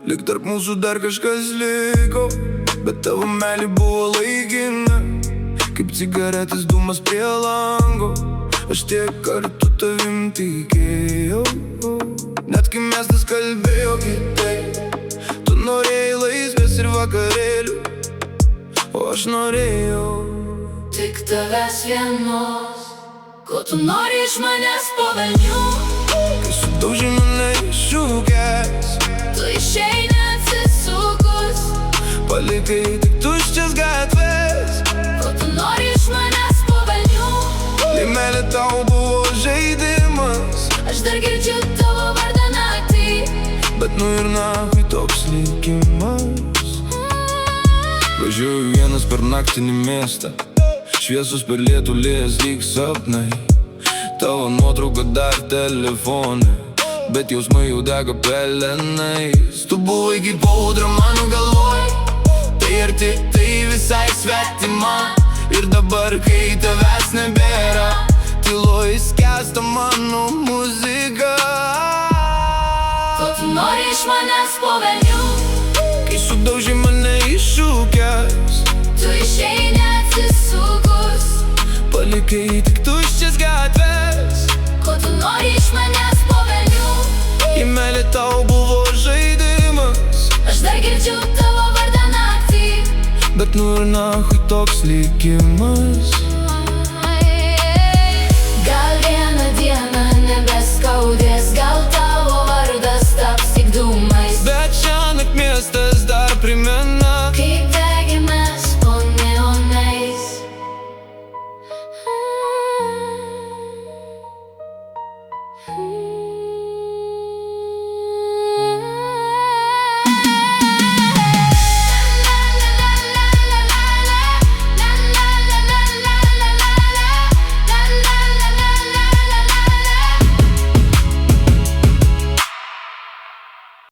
Lyg tarp mūsų dar kažkas liko, bet tavo meilė buvo laikina, kaip cigaretės dūmas prie lango. Aš tiek kartų tavim tikėjau, net kai miestas kalbėjo kitaip. Tu norėjai laisvės ir vakarėlių, o aš norėjau tik tavęs vienos. Ko tu nori iš manęs po velnių? Kai sudaužai mane iššūkęs, tu išeini atsisukus, palikai tik tuščias gatvės. ko tu nori iš manęs po velnių? Jei meilė tau buvo žaidimas, Aš dar girdžiu tavo vardą naktį, bet nu ir nahui toks likimas. Važiuoju vienas per naktinį miestą, šviesus per lietų lies lyg sapnai. Tavo nuotrauka dar telefone, bet jausmai jau dega pelenais. Tu buvai kaip audra mano galvoj, tai arti, tai visai svetima. Ir dabar, kai tavęs nebėra, tyloj skęsta mano muzika. ko tu nori iš manęs po velnių? Kai sudaužai mane iššūkęs, Tu išeini atsisukus, palikai tik tuščias gatvės. ko tu nori iš manęs po velnių? Jei meilė tau buvo žaidimas, Aš dar girdžiu tavo vardą naktį, bet nu ir nahui toks likimas.